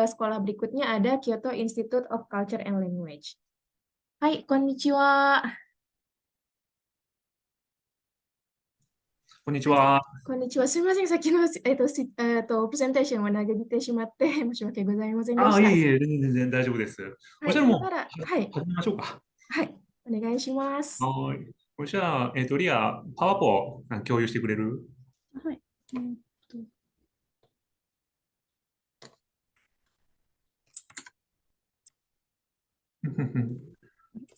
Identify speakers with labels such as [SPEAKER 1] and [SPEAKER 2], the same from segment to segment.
[SPEAKER 1] sekolah berikutnya ada Kyoto Institute of Culture and Language. Hai, konnichiwa.
[SPEAKER 2] こんにちは。
[SPEAKER 1] こんにちは。すみません。先の、プレゼンテーションを投げてしまって、申し訳ございませんでし
[SPEAKER 2] いえ
[SPEAKER 1] た。
[SPEAKER 2] いえ、全然大丈夫です。
[SPEAKER 1] はい、
[SPEAKER 2] こちらも
[SPEAKER 1] 今から、はい、
[SPEAKER 2] 始めましょうか。
[SPEAKER 1] はい、お願いします。
[SPEAKER 2] はい。じゃあ、リア、パワポ共有してくれる？
[SPEAKER 1] はい。と、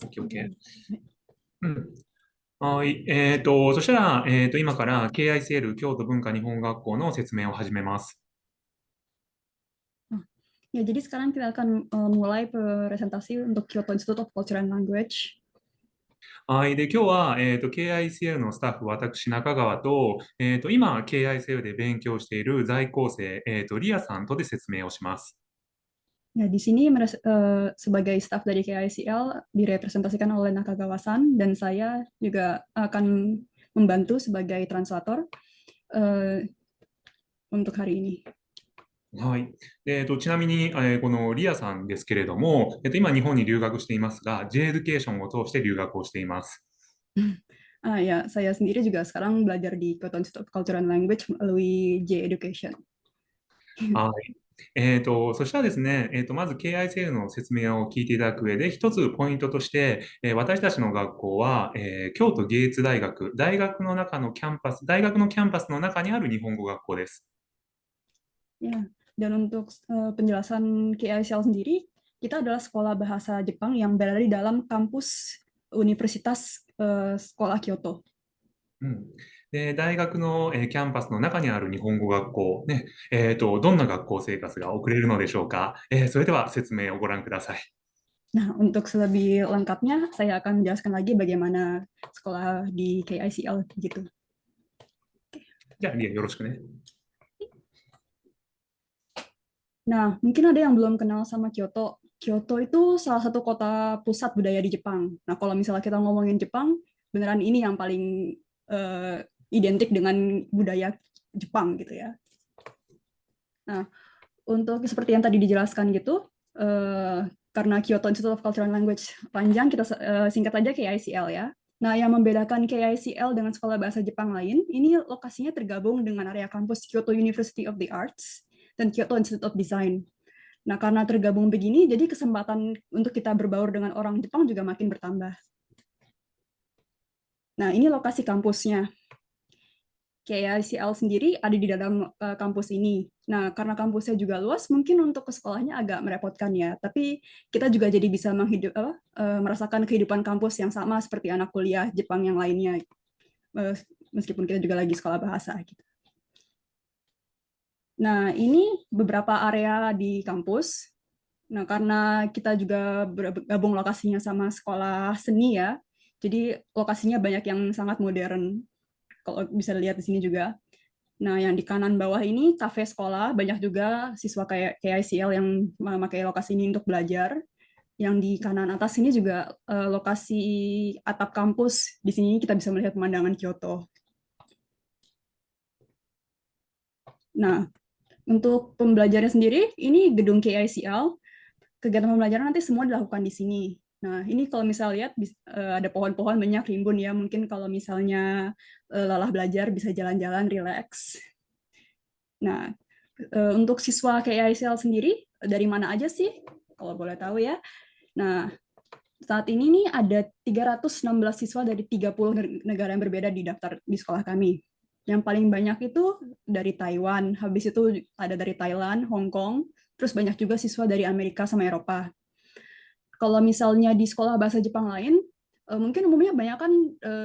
[SPEAKER 2] オッケーオッケー。うん。はい。そしたら、今から KICL 京都文化日本学校の説明を始めます。
[SPEAKER 3] Ya, jadi sekarang kita akan mulai presentasi untuk Kyoto Institute of Culture and Language.
[SPEAKER 2] はい。で、今日は、KICL のスタッフ、私、中川と、今、KICL で勉強している在校生、リアさんとで説明をします。
[SPEAKER 3] Ya, di sini sebagai staf dari KICL direpresentasikan oleh Nakagawa-san dan saya juga akan membantu sebagai translator untuk hari ini.
[SPEAKER 2] はい。ちなみに、このリアさんですけれども、今日本に留学していますが、J エデュケーションを通して留学をしています。
[SPEAKER 3] Ya, saya sendiri juga sekarang belajar di Kyoto Institute of Culture and Language melalui J Education.
[SPEAKER 2] はい。そしたらですね、まず KICL の説明を聞いていただく上で、一つポイントとして、私たちの学校は、京都芸術大学、大学のキャンパスの中にある日本語学校です。
[SPEAKER 3] Ya, dan untuk penjelasan KICL sendiri, kita adalah sekolah bahasa Jepang yang berada di dalam kampus Universitas Sekolah Kyoto.
[SPEAKER 2] で、大学の、キャンパスの中にある日本語学校、ね、どんな学校生活が送れるのでしょうか。それでは説明をご覧ください。
[SPEAKER 3] Nah, untuk lebih lengkapnya, saya akan menjelaskan lagi bagaimana sekolah di KICL gitu.
[SPEAKER 2] じゃあ、リアよろしくね。
[SPEAKER 3] Nah, mungkin ada yang belum kenal sama Kyoto. Kyoto itu salah satu kota pusat budaya di Jepang. Nah, kalau misalnya kita ngomongin Jepang, beneran ini yang paling identik dengan budaya Jepang gitu ya. Nah, untuk seperti yang tadi dijelaskan gitu, karena Kyoto Institute of Culture and Language panjang, kita singkat aja KICL ya. Nah, yang membedakan KICL dengan sekolah bahasa Jepang lain, ini lokasinya tergabung dengan area kampus Kyoto University of the Arts dan Kyoto Institute of Design. Nah, karena tergabung begini, jadi kesempatan untuk kita berbaur dengan orang Jepang juga makin bertambah. Nah, ini lokasi kampusnya. KICL sendiri ada di dalam kampus ini. Nah, karena kampusnya juga luas, mungkin untuk ke sekolahnya agak merepotkan ya. Tapi kita juga jadi bisa merasakan kehidupan kampus yang sama seperti anak kuliah Jepang yang lainnya. Meskipun kita juga lagi sekolah bahasa gitu. Nah, ini beberapa area di kampus. Nah, karena kita juga bergabung lokasinya sama sekolah seni ya, jadi lokasinya banyak yang sangat modern. Kalau bisa lihat di sini juga. Nah, yang di kanan bawah ini kafe sekolah, banyak juga siswa kayak KICL yang memakai lokasi ini untuk belajar. Yang di kanan atas ini juga lokasi atap kampus. Di sini kita bisa melihat pemandangan Kyoto. Nah, untuk pembelajarannya sendiri, ini gedung KICL. Kegiatan pembelajaran nanti semua dilakukan di sini. Nah, ini kalau misalnya lihat ada pohon-pohon banyak rimbun ya. Mungkin kalau misalnya lelah belajar bisa jalan-jalan, rileks. Nah, untuk siswa KICL sendiri dari mana aja sih? Kalau boleh tahu ya. Nah, saat ini nih ada 316 siswa dari 30 negara yang berbeda di daftar di sekolah kami. Yang paling banyak itu dari Taiwan, habis itu ada dari Thailand, Hong Kong, terus banyak juga siswa dari Amerika sama Eropa. Kalau misalnya di sekolah bahasa Jepang lain, mungkin umumnya banyak kan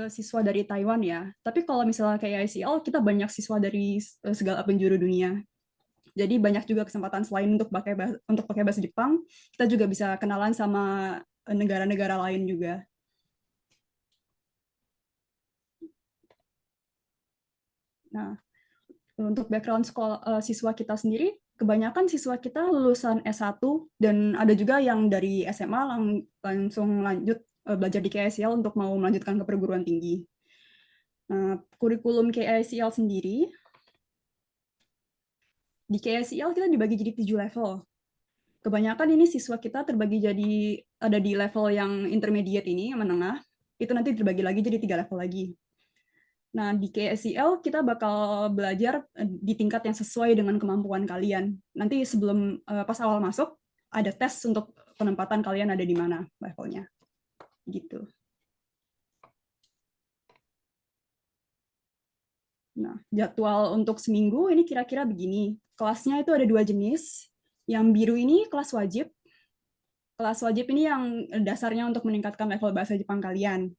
[SPEAKER 3] siswa dari Taiwan ya. Tapi kalau misalnya kayak ICL, kita banyak siswa dari segala penjuru dunia. Jadi banyak juga kesempatan selain untuk pakai bahasa Jepang, kita juga bisa kenalan sama negara-negara lain juga. Nah, untuk background sekolah siswa kita sendiri, kebanyakan siswa kita lulusan S1 dan ada juga yang dari SMA langsung lanjut belajar di KICL untuk mau melanjutkan ke perguruan tinggi. Nah, kurikulum KICL sendiri, di KICL kita dibagi jadi 7 level. kebanyakan ini siswa kita terbagi jadi ada di level yang intermediate ini, yang menengah, itu nanti terbagi lagi jadi 3 level lagi. Nah, di KSCL kita bakal belajar di tingkat yang sesuai dengan kemampuan kalian. Nanti sebelum pas awal masuk, ada tes untuk penempatan kalian ada di mana levelnya. Gitu. Nah, jadwal untuk seminggu ini kira-kira begini. Kelasnya itu ada 2 jenis. Yang biru ini kelas wajib. Kelas wajib ini yang dasarnya untuk meningkatkan level bahasa Jepang kalian.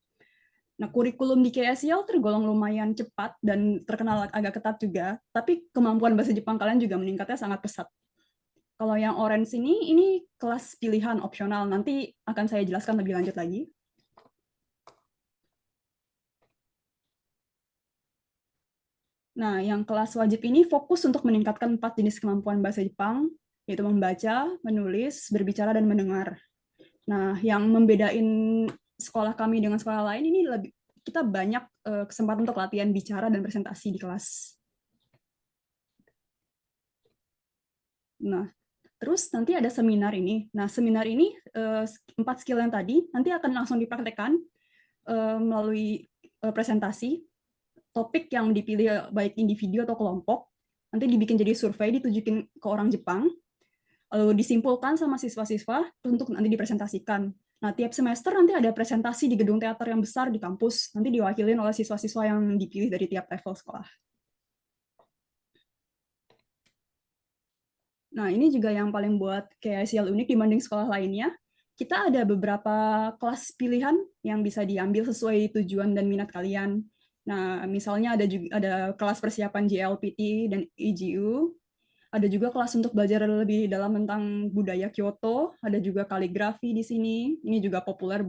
[SPEAKER 3] Nah, kurikulum di KSCL tergolong lumayan cepat dan terkenal agak ketat juga, tapi kemampuan bahasa Jepang kalian juga meningkatnya sangat pesat. Kalau yang orange ini kelas pilihan opsional. Nanti akan saya jelaskan lebih lanjut lagi. Nah, yang kelas wajib ini fokus untuk meningkatkan 4 jenis kemampuan bahasa Jepang, yaitu membaca, menulis, berbicara, dan mendengar. Nah, yang membedain sekolah kami dengan sekolah lain ini kita banyak kesempatan untuk latihan bicara dan presentasi di kelas. Nah, terus nanti ada seminar ini. Nah, seminar ini 4 skill yang tadi nanti akan langsung dipraktekkan melalui presentasi. Topik yang dipilih baik individu atau kelompok, nanti dibikin jadi survei, ditujukin ke orang Jepang, lalu disimpulkan sama siswa-siswa untuk nanti dipresentasikan. Nah, tiap semester nanti ada presentasi di gedung teater yang besar di kampus, nanti diwakilin oleh siswa-siswa yang dipilih dari tiap level sekolah. Nah, ini juga yang paling buat KSCL unik dibanding sekolah lainnya. Kita ada beberapa kelas pilihan yang bisa diambil sesuai tujuan dan minat kalian. Nah, misalnya ada kelas persiapan JLPT dan EGU, ada juga kelas untuk belajar lebih dalam tentang budaya Kyoto, ada juga kaligrafi di sini. Ini juga populer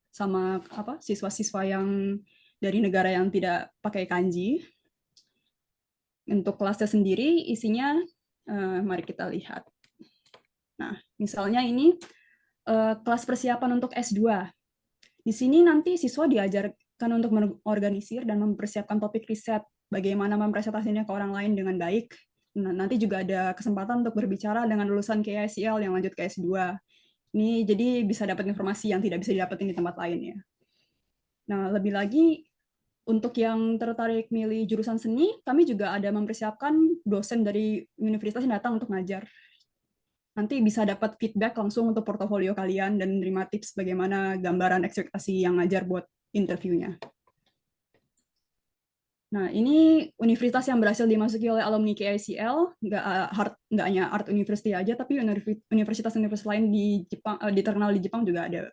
[SPEAKER 3] sama siswa-siswa yang dari negara yang tidak pakai kanji. Untuk kelasnya sendiri isinya mari kita lihat. Nah, misalnya ini kelas persiapan untuk S2. Di sini nanti siswa diajarkan untuk mengorganisir dan mempersiapkan topik riset, bagaimana mempresentasikannya ke orang lain dengan baik. Nah, nanti juga ada kesempatan untuk berbicara dengan lulusan KSCL yang lanjut ke S2. Ini jadi bisa dapat informasi yang tidak bisa didapatin di tempat lain ya. Nah, lebih lagi untuk yang tertarik milih jurusan seni, kami juga ada mempersiapkan dosen dari universitas yang datang untuk ngajar. Nanti bisa dapat feedback langsung untuk portofolio kalian dan menerima tips bagaimana gambaran ekspektasi yang ngajar buat interviewnya. Nah, ini universitas yang berhasil dimasuki oleh alumni KICL, nggak hanya Art University aja, tapi universitas-universitas lain di Jepang, terkenal di Jepang juga ada.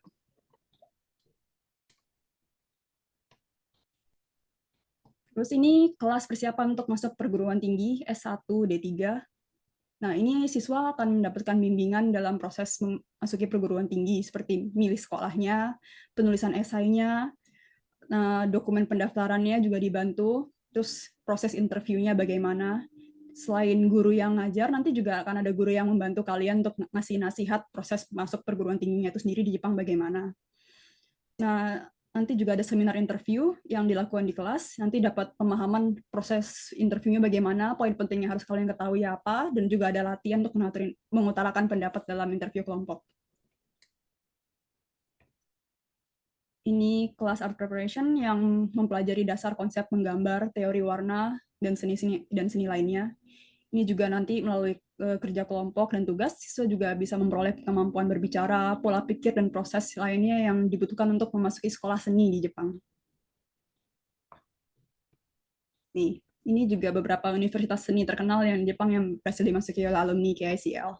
[SPEAKER 3] Terus ini kelas persiapan untuk masuk perguruan tinggi S1, D3. Nah, ini siswa akan mendapatkan bimbingan dalam proses memasuki perguruan tinggi, seperti milih sekolahnya, penulisan esainya, nah, dokumen pendaftarannya juga dibantu, terus proses interviewnya bagaimana. Selain guru yang ngajar, nanti juga akan ada guru yang membantu kalian untuk ngasih nasihat proses masuk perguruan tingginya itu sendiri di Jepang bagaimana. Nah, nanti juga ada seminar interview yang dilakukan di kelas, nanti dapat pemahaman proses interviewnya bagaimana, poin pentingnya harus kalian ketahui apa, dan juga ada latihan untuk mengutarakan pendapat dalam interview kelompok. Ini kelas art preparation yang mempelajari dasar konsep menggambar, teori warna, dan seni lainnya. Ini juga nanti melalui kerja kelompok dan tugas, siswa juga bisa memperoleh kemampuan berbicara, pola pikir, dan proses lainnya yang dibutuhkan untuk memasuki sekolah seni di Jepang. Nih, ini juga beberapa universitas seni terkenal yang di Jepang yang berhasil dimasuki oleh alumni KICL.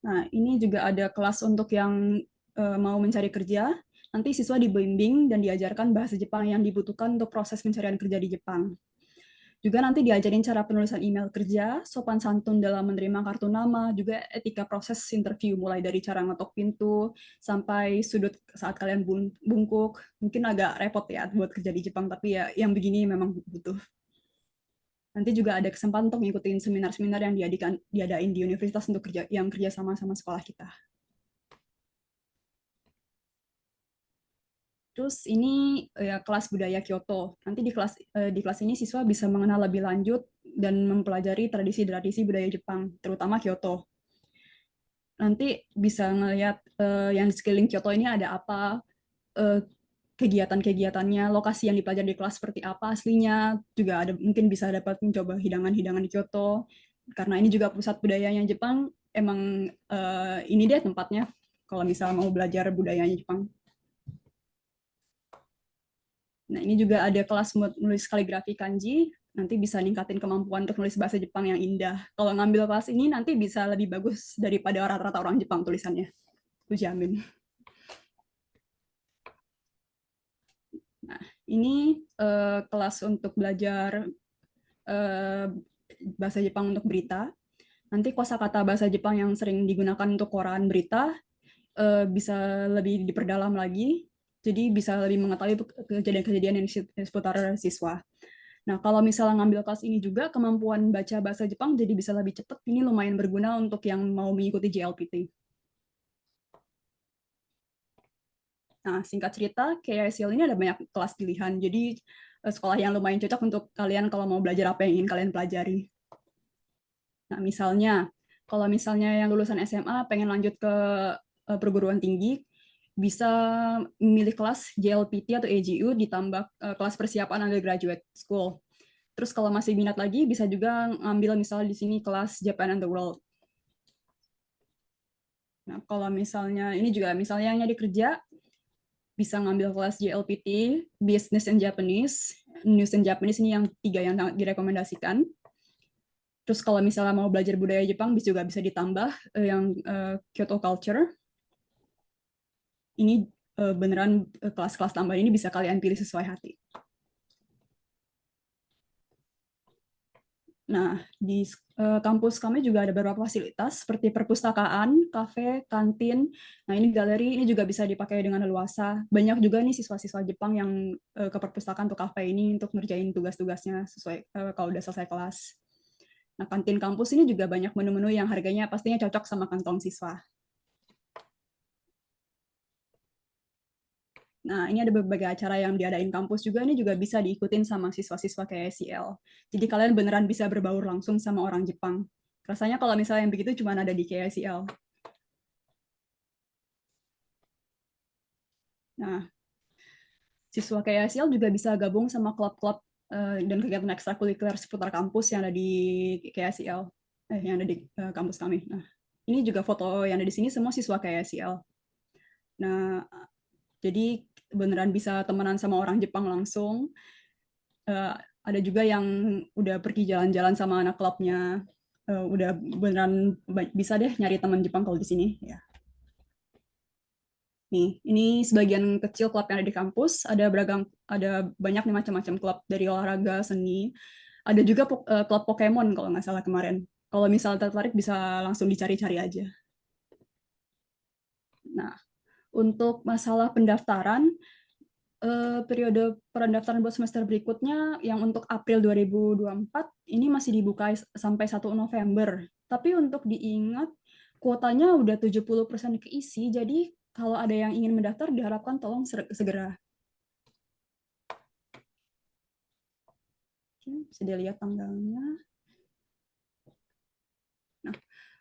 [SPEAKER 3] Nah, ini juga ada kelas untuk yang mau mencari kerja. Nanti siswa dibimbing dan diajarkan bahasa Jepang yang dibutuhkan untuk proses pencarian kerja di Jepang. Juga nanti diajarin cara penulisan email kerja, sopan santun dalam menerima kartu nama, juga etika proses interview, mulai dari cara ngetok pintu, sampai sudut saat kalian bungkuk. Mungkin agak repot ya buat kerja di Jepang, tapi ya yang begini memang butuh. Nanti juga ada kesempatan untuk ngikutin seminar-seminar yang diadain di universitas untuk kerja sama sama sekolah kita. Terus ini ya kelas budaya Kyoto. Nanti di kelas ini siswa bisa mengenal lebih lanjut dan mempelajari tradisi-tradisi budaya Jepang, terutama Kyoto. Nanti bisa ngelihat yang di sekeliling Kyoto ini ada apa, kegiatan-kegiatannya, lokasi yang dipelajari di kelas seperti apa aslinya, juga ada mungkin bisa dapat mencoba hidangan-hidangan di Kyoto. Karena ini juga pusat budayanya Jepang, emang ini dia tempatnya kalau misalnya mau belajar budayanya Jepang. Nah, ini juga ada kelas menulis kaligrafi kanji, nanti bisa ningkatin kemampuan untuk nulis bahasa Jepang yang indah. Kalau ngambil kelas ini nanti bisa lebih bagus daripada rata-rata orang Jepang tulisannya. Aku jamin. Nah, ini kelas untuk belajar bahasa Jepang untuk berita. Nanti kosakata bahasa Jepang yang sering digunakan untuk koran berita bisa lebih diperdalam lagi. Jadi bisa lebih mengetahui kejadian-kejadian yang di seputar siswa. Nah, kalau misalnya ngambil kelas ini juga, kemampuan baca bahasa Jepang jadi bisa lebih cepat. Ini lumayan berguna untuk yang mau mengikuti JLPT. Nah, singkat cerita, KICL ini ada banyak kelas pilihan. Jadi, sekolah yang lumayan cocok untuk kalian kalau mau belajar apa yang ingin kalian pelajari. Nah, misalnya, kalau misalnya yang lulusan SMA pengen lanjut ke perguruan tinggi, bisa memilih kelas JLPT atau AGU ditambah kelas persiapan undergraduate school. Terus kalau masih minat lagi, bisa juga ngambil misalnya di sini kelas Japan and the World. Nah, kalau misalnya, ini juga misalnya yang nyari kerja, bisa ngambil kelas JLPT, Business and Japanese, News and Japanese ini yang 3 yang sangat direkomendasikan. Terus kalau misalnya mau belajar budaya Jepang, juga bisa ditambah yang Kyoto Culture. Ini beneran kelas-kelas tambahan ini bisa kalian pilih sesuai hati. Nah, di kampus kami juga ada beberapa fasilitas seperti perpustakaan, kafe, kantin. Nah, ini galeri, ini juga bisa dipakai dengan leluasa. Banyak juga nih siswa-siswa Jepang yang ke perpustakaan atau kafe ini untuk ngerjain tugas-tugasnya sesuai kalau udah selesai kelas. Nah, kantin kampus ini juga banyak menu-menu yang harganya pastinya cocok sama kantong siswa. Nah, ini ada berbagai acara yang diadain kampus juga, ini juga bisa diikutin sama siswa-siswa KICL. Jadi kalian beneran bisa berbaur langsung sama orang Jepang. Rasanya kalau misalnya yang begitu cuma ada di KICL. Nah, siswa KICL juga bisa gabung sama klub-klub dan kegiatan ekstrakurikuler seputar kampus yang ada di KICL, yang ada di kampus kami. Nah, ini juga foto yang ada di sini semua siswa KICL. Nah, jadi beneran bisa temenan sama orang Jepang langsung. Ada juga yang udah pergi jalan-jalan sama anak klubnya, udah beneran bisa deh nyari teman Jepang kalau di sini. Ya. Nih, ini sebagian kecil klub yang ada di kampus. Ada banyak nih macam-macam klub dari olahraga, seni. Ada juga klub Pokemon kalau nggak salah kemarin. Kalau misalnya tertarik bisa langsung dicari-cari aja. Nah, untuk masalah pendaftaran, periode pendaftaran buat semester berikutnya yang untuk April 2024 ini masih dibuka sampai 1 November. Tapi untuk diingat, kuotanya udah 70% keisi, jadi kalau ada yang ingin mendaftar diharapkan tolong segera. Bisa dilihat tanggalnya. Nah,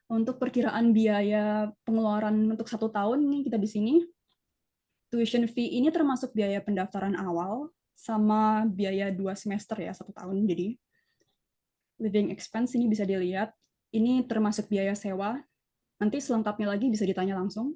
[SPEAKER 3] untuk perkiraan biaya pengeluaran untuk 1 tahun nih kita di sini, tuition fee ini termasuk biaya pendaftaran awal sama biaya 2 semester ya 1 tahun. Jadi living expense ini bisa dilihat. Ini termasuk biaya sewa. Nanti selengkapnya lagi bisa ditanya langsung.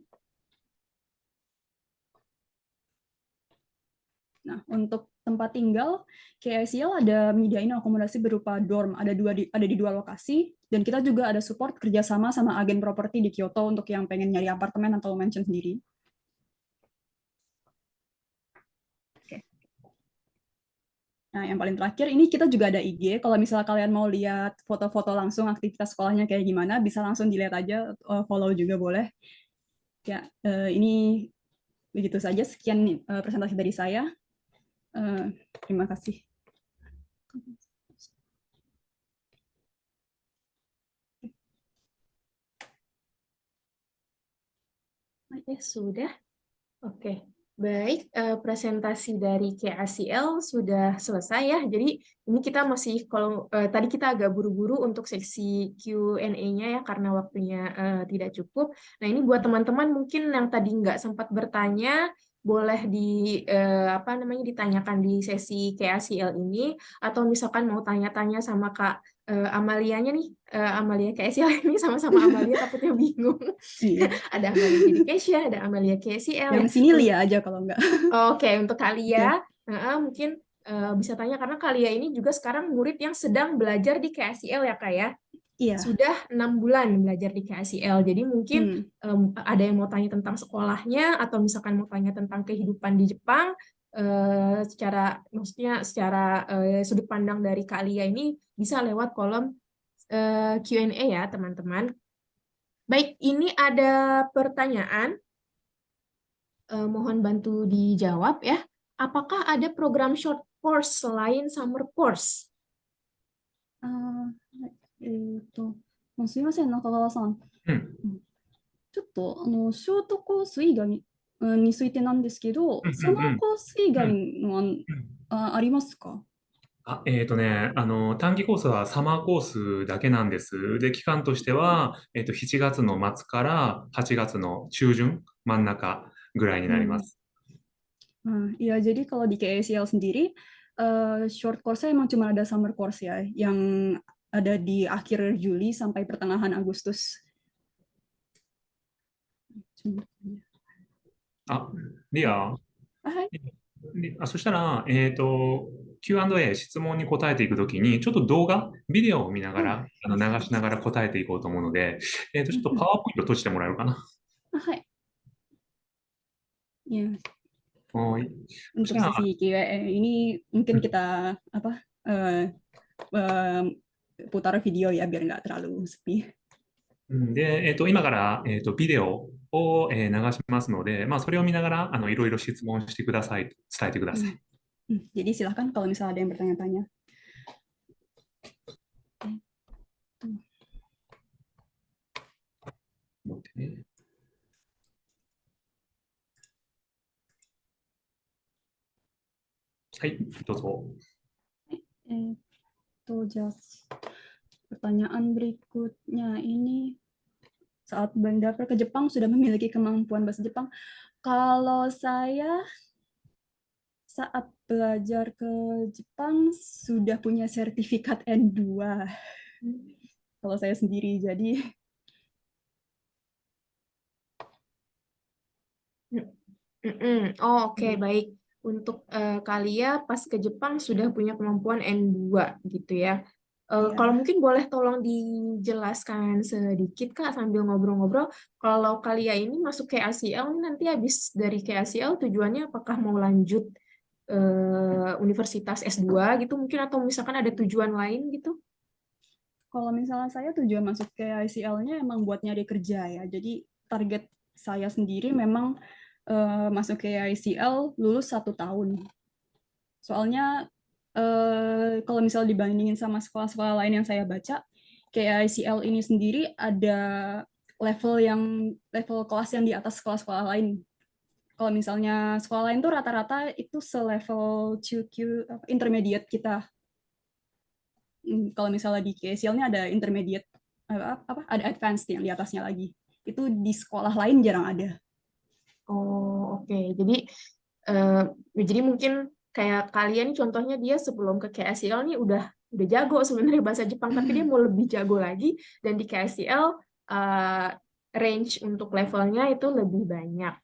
[SPEAKER 3] Nah, untuk tempat tinggal, KICL ada menyediain akomodasi berupa dorm, ada di 2 lokasi, dan kita juga ada support kerjasama sama agen properti di Kyoto untuk yang pengen nyari apartemen atau mansion sendiri. Nah, yang paling terakhir, ini kita juga ada IG. Kalau misalnya kalian mau lihat foto-foto langsung aktivitas sekolahnya kayak gimana, bisa langsung dilihat aja, follow juga boleh. Ya, ini begitu saja. Sekian presentasi dari saya. Terima kasih.
[SPEAKER 1] Sudah. Oke. Baik, presentasi dari KACL sudah selesai ya. Jadi ini kita masih kalau tadi kita agak buru-buru untuk sesi Q&A-nya ya karena waktunya tidak cukup. Nah ini buat teman-teman mungkin yang tadi nggak sempat bertanya boleh apa namanya ditanyakan di sesi KACL ini atau misalkan mau tanya-tanya sama Kak Amalianya nih, Amalia KACL ini sama-sama Amalia takutnya bingung.
[SPEAKER 3] Iya.
[SPEAKER 1] Ada Amalia Education, ada Amalia KACL
[SPEAKER 3] Yang
[SPEAKER 1] ya.
[SPEAKER 3] sini Lia aja kalau enggak.
[SPEAKER 1] Oke, untuk
[SPEAKER 3] Oke.
[SPEAKER 1] Kalia, mungkin bisa tanya karena Kalia ini juga sekarang murid yang sedang belajar di KSIL ya Kak ya.
[SPEAKER 3] Iya.
[SPEAKER 1] Sudah 6 bulan belajar di KSIL. Jadi mungkin ada yang mau tanya tentang sekolahnya atau misalkan mau tanya tentang kehidupan di Jepang maksudnya secara sudut pandang dari Kalia ini bisa lewat kolom Q&A ya teman-teman. Baik, ini ada pertanyaan. Mohon bantu dijawab ya. Apakah ada program short course selain summer course?
[SPEAKER 3] すいません、中川さん。
[SPEAKER 2] うん。
[SPEAKER 3] ちょっと、ショートコース以外についてなんですけど、サマーコース以外のありますか？
[SPEAKER 2] 短期コースはサマーコースだけなんです。で、期間としては、7月の末から8月の中旬、真ん中ぐらいになります。
[SPEAKER 3] Ya, jadi kalau di KACL sendiri, short course-nya emang cuma ada summer course ya, yang ada di akhir Juli sampai pertengahan Agustus.
[SPEAKER 2] リア、
[SPEAKER 3] はい。
[SPEAKER 2] そしたら、Q&A、質問に答えていくときに、ちょっとビデオを見ながら、流しながら答えていこうと思うので、ちょっとパワーポイント閉じてもらえるかな。
[SPEAKER 3] はい。Ya,
[SPEAKER 2] はい。
[SPEAKER 3] untuk sesi Q&A ini mungkin kita putar video ya biar nggak terlalu sepi.
[SPEAKER 2] で、今から、ビデオを、流しますので、それを見ながら、いろいろ質問してください、伝えてください。
[SPEAKER 3] Jadi silahkan kalau misalnya ada yang bertanya-tanya.
[SPEAKER 2] 待ってね。はい、どうぞ。
[SPEAKER 3] Pertanyaan berikutnya ini, saat mendaftar ke Jepang sudah memiliki kemampuan bahasa Jepang. Kalau saya saat belajar ke Jepang sudah punya sertifikat N2. Kalau saya sendiri, jadi
[SPEAKER 1] Oke, baik. Untuk Kalia pas ke Jepang sudah punya kemampuan N2 gitu ya. Kalau mungkin boleh tolong dijelaskan sedikit Kak sambil ngobrol-ngobrol. Kalau Kalia ini masuk ke ACL nanti habis dari KACL tujuannya apakah mau lanjut universitas S2 gitu mungkin atau misalkan ada tujuan lain gitu?
[SPEAKER 3] Kalau misalnya saya tujuan masuk ke ICL-nya emang buat nyari kerja ya. Jadi target saya sendiri memang masuk ke ICL lulus 1 tahun. Soalnya kalau misalnya dibandingin sama sekolah-sekolah lain yang saya baca, KICL ini sendiri ada level kelas yang di atas sekolah-sekolah lain. Kalau misalnya sekolah lain tuh rata-rata itu selevel 2Q intermediate kita. Kalau misalnya di KICL ini ada intermediate ada advanced yang di atasnya lagi. Itu di sekolah lain jarang ada.
[SPEAKER 1] Oh, oke. Jadi mungkin kayak kalian contohnya dia sebelum ke KSL nih udah jago sebenarnya bahasa Jepang tapi dia mau lebih jago lagi dan di KSL range untuk levelnya itu lebih banyak.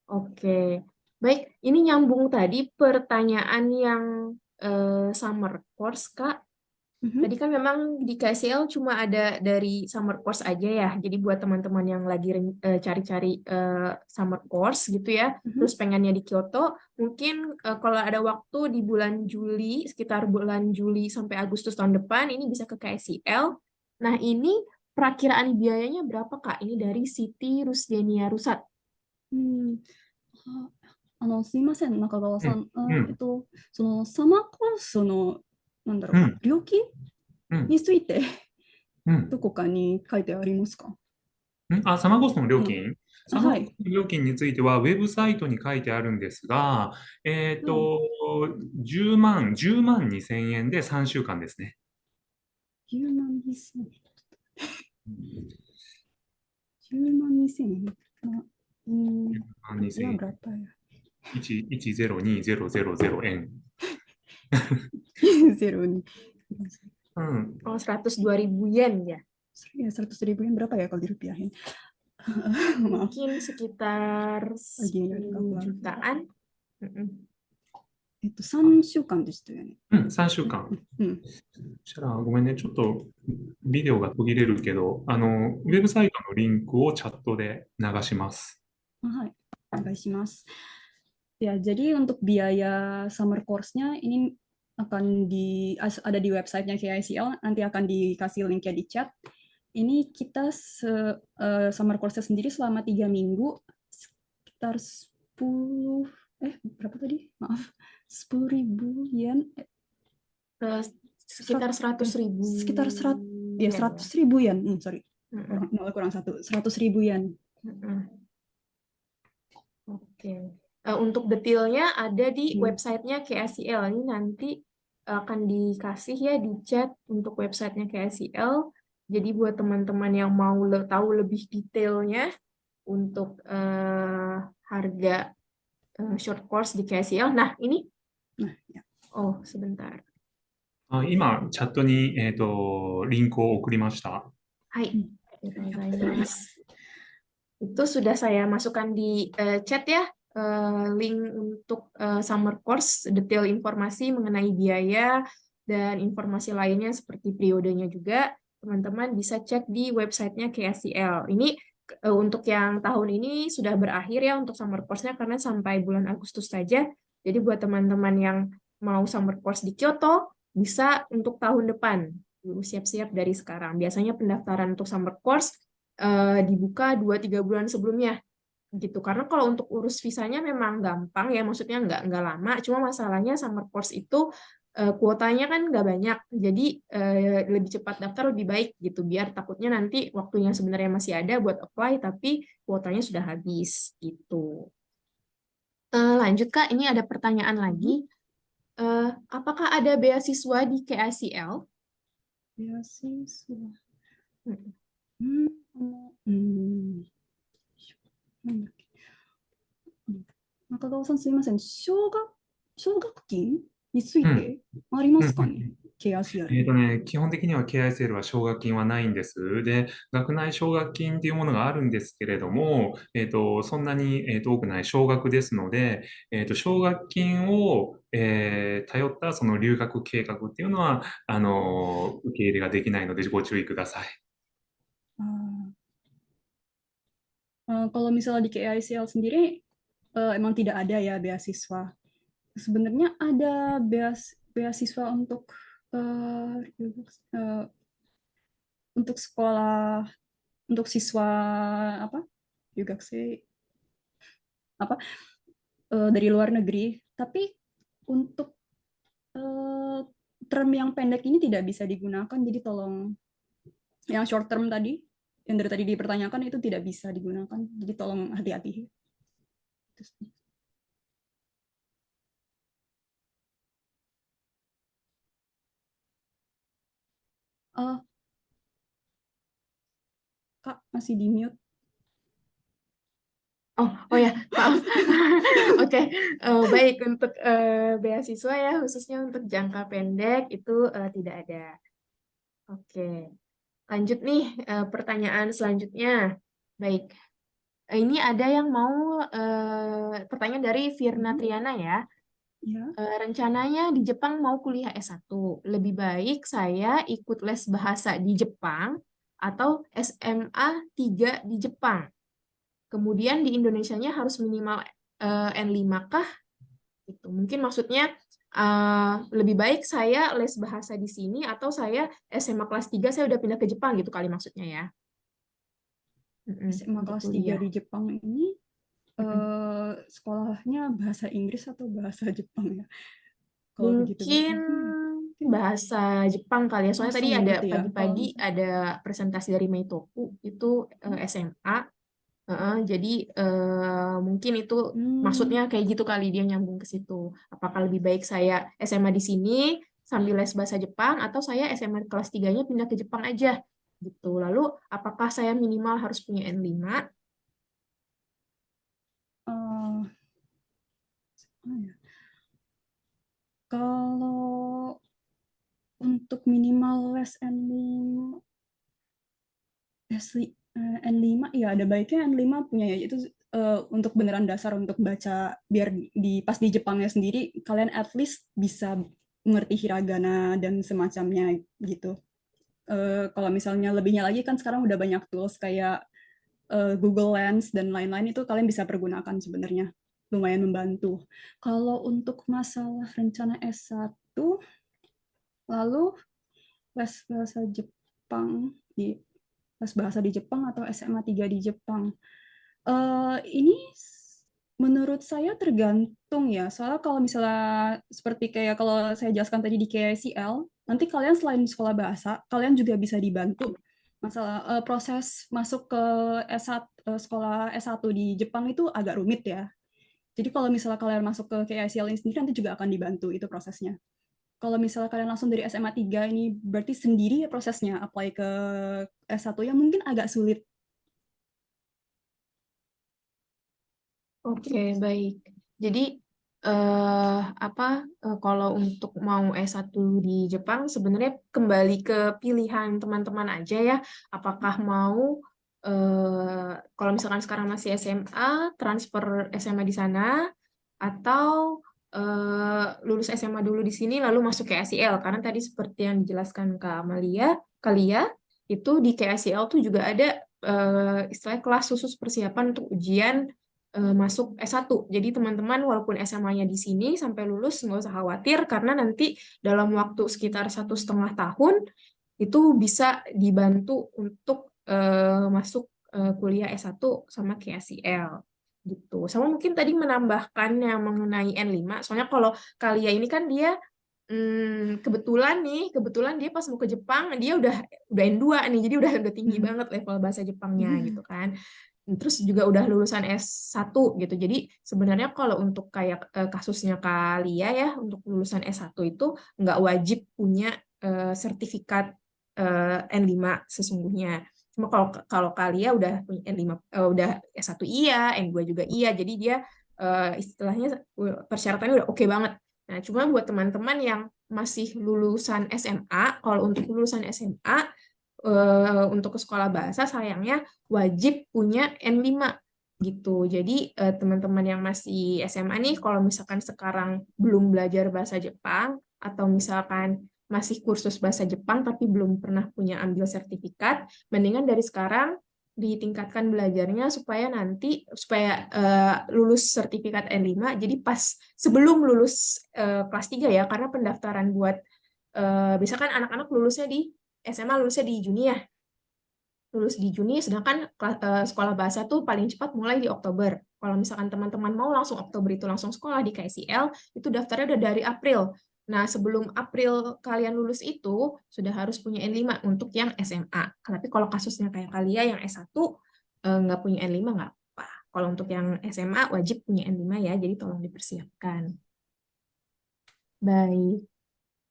[SPEAKER 1] Oke. Baik, ini nyambung tadi pertanyaan yang summer course Kak. Tadi kan memang di KSL cuma ada dari summer course aja ya. Jadi buat teman-teman yang lagi cari-cari summer course gitu ya, terus pengennya di Kyoto, mungkin kalau ada waktu di bulan Juli, sekitar bulan Juli sampai Agustus tahun depan, ini bisa ke KSL. Nah ini perakiraan biayanya berapa Kak? Ini dari Siti Rusdenia Rusat.
[SPEAKER 3] すいません、中川さん。そのサマーコースの料金についてどこかに書いてありますか？
[SPEAKER 2] サマーコースの料金、サマーコー
[SPEAKER 3] はい。
[SPEAKER 2] ス料金については、ウェブサイトに書いてあるんですが、10万2000円で3週間ですね。
[SPEAKER 3] 10万2000円。10万2000円.10
[SPEAKER 2] 万2000
[SPEAKER 3] Rupiah berapa ya?
[SPEAKER 2] 1102000円。
[SPEAKER 3] Zero nih.
[SPEAKER 2] うん。
[SPEAKER 1] Oh, 102.000 yen ya.
[SPEAKER 3] Ya, 100.000 yen berapa ya kalau dirupiahin? Maaf,
[SPEAKER 1] Mungkin sekitar
[SPEAKER 3] lagi nggak ada
[SPEAKER 1] 10
[SPEAKER 3] kalkulator.
[SPEAKER 1] jutaan. Mm-mm.
[SPEAKER 3] 3週間でしたよね。
[SPEAKER 2] 3週間。
[SPEAKER 3] うん。
[SPEAKER 2] そしたら、ごめんね、ちょっとビデオが途切れるけど、ウェブサイトのリンクをチャットで流します。
[SPEAKER 3] Hai, お願いします。Ya, jadi untuk biaya summer course-nya ini akan ada di websitenya KICL, nanti akan dikasih linknya di chat. Ini kita summer course-nya sendiri selama 3 minggu, sekitar 10, berapa tadi? Maaf, 10.000 yen.
[SPEAKER 1] Sekitar 100.000
[SPEAKER 3] Sekitar 100
[SPEAKER 1] yen.
[SPEAKER 3] 100.000 yen. Sorry, kurang 100.000 yen.
[SPEAKER 1] Oke. Untuk detailnya ada di websitenya KSCL. Ini nanti akan dikasih ya di chat untuk websitenya KSCL. Jadi buat teman-teman yang mau tahu lebih detailnya untuk harga short course di KSCL. Nah, ini.
[SPEAKER 3] Nah, ya.
[SPEAKER 1] Oh, sebentar.
[SPEAKER 2] 今、チャットに、リンクを送りました。
[SPEAKER 1] Hai. Itu sudah saya masukkan di chat ya, link untuk summer course, detail informasi mengenai biaya dan informasi lainnya seperti periodenya juga. Teman-teman bisa cek di websitenya KSCL. Ini untuk yang tahun ini sudah berakhir ya untuk summer course-nya karena sampai bulan Agustus saja. Jadi buat teman-teman yang mau summer course di Kyoto, bisa untuk tahun depan. Dulu siap-siap dari sekarang. Biasanya pendaftaran untuk summer course dibuka 2-3 bulan sebelumnya gitu, karena kalau untuk urus visanya memang gampang ya, maksudnya nggak lama, cuma masalahnya summer course itu kuotanya kan nggak banyak, jadi lebih cepat daftar lebih baik gitu, biar takutnya nanti waktunya sebenarnya masih ada buat apply tapi kuotanya sudah habis gitu. Lanjut Kak, ini ada pertanyaan lagi. Apakah ada beasiswa di KICL?
[SPEAKER 3] Beasiswa. Nakagawa-san, すみません。奨学金についてありますかね、KICL。
[SPEAKER 2] 基本的には KICL は奨学金はないんです。で、学内奨学金っていうものがあるんですけれども、そんなに、多くない奨学ですので、奨学金を、頼ったその留学計画っていうのは、受け入れができないのでご注意ください。
[SPEAKER 3] Kalau misalnya di KICL sendiri, emang tidak ada ya beasiswa. Sebenarnya ada beasiswa untuk sekolah, untuk siswa apa? Yugaksei apa? Dari luar negeri. Tapi untuk term yang pendek ini tidak bisa digunakan. Jadi tolong yang short term tadi, yang dari tadi dipertanyakan itu tidak bisa digunakan. Jadi tolong hati-hati. Kak, masih di mute.
[SPEAKER 1] Oh ya, maaf. Oke, baik, untuk beasiswa ya, khususnya untuk jangka pendek itu tidak ada. Oke, lanjut nih pertanyaan selanjutnya. Baik, ini ada yang mau pertanyaan dari Virna Triana ya. Rencananya di Jepang mau kuliah S1. Lebih baik saya ikut les bahasa di Jepang atau SMA 3 di Jepang. Kemudian di Indonesianya harus minimal N5 kah? Gitu. Mungkin maksudnya lebih baik saya les bahasa di sini atau saya SMA kelas 3 saya udah pindah ke Jepang gitu kali maksudnya ya.
[SPEAKER 3] SMA kelas 3 di Jepang ini sekolahnya bahasa Inggris atau bahasa Jepang ya? Kalau
[SPEAKER 1] Mungkin bahasa Jepang kali ya. Soalnya tadi ada
[SPEAKER 3] gitu ya?
[SPEAKER 1] pagi-pagi ada presentasi dari Meitoku itu SMA. Jadi mungkin itu maksudnya kayak gitu kali dia nyambung ke situ. Apakah lebih baik saya SMA di sini sambil les bahasa Jepang atau saya SMA kelas 3-nya pindah ke Jepang aja gitu. Lalu apakah saya minimal harus punya N5?
[SPEAKER 3] Eh, kalau untuk minimal les N5, N5 ya ada baiknya N5 punya ya itu untuk beneran dasar untuk baca biar pas di Jepangnya sendiri kalian at least bisa mengerti hiragana dan semacamnya gitu. Kalau misalnya lebihnya lagi kan sekarang udah banyak tools kayak Google Lens dan lain-lain itu kalian bisa pergunakan sebenarnya. Lumayan membantu. Kalau untuk masalah rencana S1, lalu les bahasa Jepang les bahasa di Jepang atau SMA 3 di Jepang. Ini menurut saya tergantung ya. Soalnya kalau misalnya seperti kayak kalau saya jelaskan tadi di KICL, nanti kalian selain sekolah bahasa, kalian juga bisa dibantu masalah proses masuk ke sekolah S1 di Jepang itu agak rumit ya. Jadi kalau misalnya kalian masuk ke KICL ini sendiri nanti juga akan dibantu itu prosesnya. Kalau misalnya kalian langsung dari SMA 3 ini berarti sendiri ya prosesnya apply ke S1 yang mungkin agak sulit.
[SPEAKER 1] Oke, baik. Jadi kalau untuk mau S1 di Jepang sebenarnya kembali ke pilihan teman-teman aja ya. Apakah mau kalau misalkan sekarang masih SMA, transfer SMA di sana atau lulus SMA dulu di sini lalu masuk ke KSIL karena tadi seperti yang dijelaskan Kak Kalia itu di KSIL tuh juga ada istilah kelas khusus persiapan untuk ujian masuk S1. Jadi teman-teman walaupun SMA-nya di sini sampai lulus nggak usah khawatir karena nanti dalam waktu sekitar 1,5 tahun itu bisa dibantu untuk masuk kuliah S1 sama KSIL gitu. Sama mungkin tadi menambahkan yang mengenai N5. Soalnya kalau Kalia ini kan dia kebetulan dia pas mau ke Jepang dia udah N2 nih. Jadi udah tinggi banget level bahasa Jepangnya gitu kan. Terus juga udah lulusan S1 gitu. Jadi sebenarnya kalau untuk kayak kasusnya Kalia ya, untuk lulusan S1 itu nggak wajib punya sertifikat N5 sesungguhnya. Cuma kalau Kalia udah punya N5, udah S1 iya, N2 juga iya. Jadi dia istilahnya persyaratannya udah oke banget. Nah, cuma buat teman-teman yang masih lulusan SMA, kalau untuk lulusan SMA untuk ke sekolah bahasa sayangnya wajib punya N5 gitu. Jadi teman-teman yang masih SMA nih kalau misalkan sekarang belum belajar bahasa Jepang atau misalkan masih kursus bahasa Jepang tapi belum pernah punya ambil sertifikat, mendingan dari sekarang ditingkatkan belajarnya supaya lulus sertifikat N5 jadi pas sebelum lulus kelas 3 ya karena pendaftaran buat misalkan anak-anak lulusnya di SMA lulusnya di Juni ya. Lulus di Juni, sedangkan sekolah bahasa tuh paling cepat mulai di Oktober. Kalau misalkan teman-teman mau langsung Oktober itu langsung sekolah di KSIL, itu daftarnya udah dari April. Nah, sebelum April kalian lulus itu, sudah harus punya N5 untuk yang SMA. Tapi kalau kasusnya kayak kalian yang S1, nggak punya N5, nggak apa. Kalau untuk yang SMA, wajib punya N5 ya, jadi tolong dipersiapkan. Baik.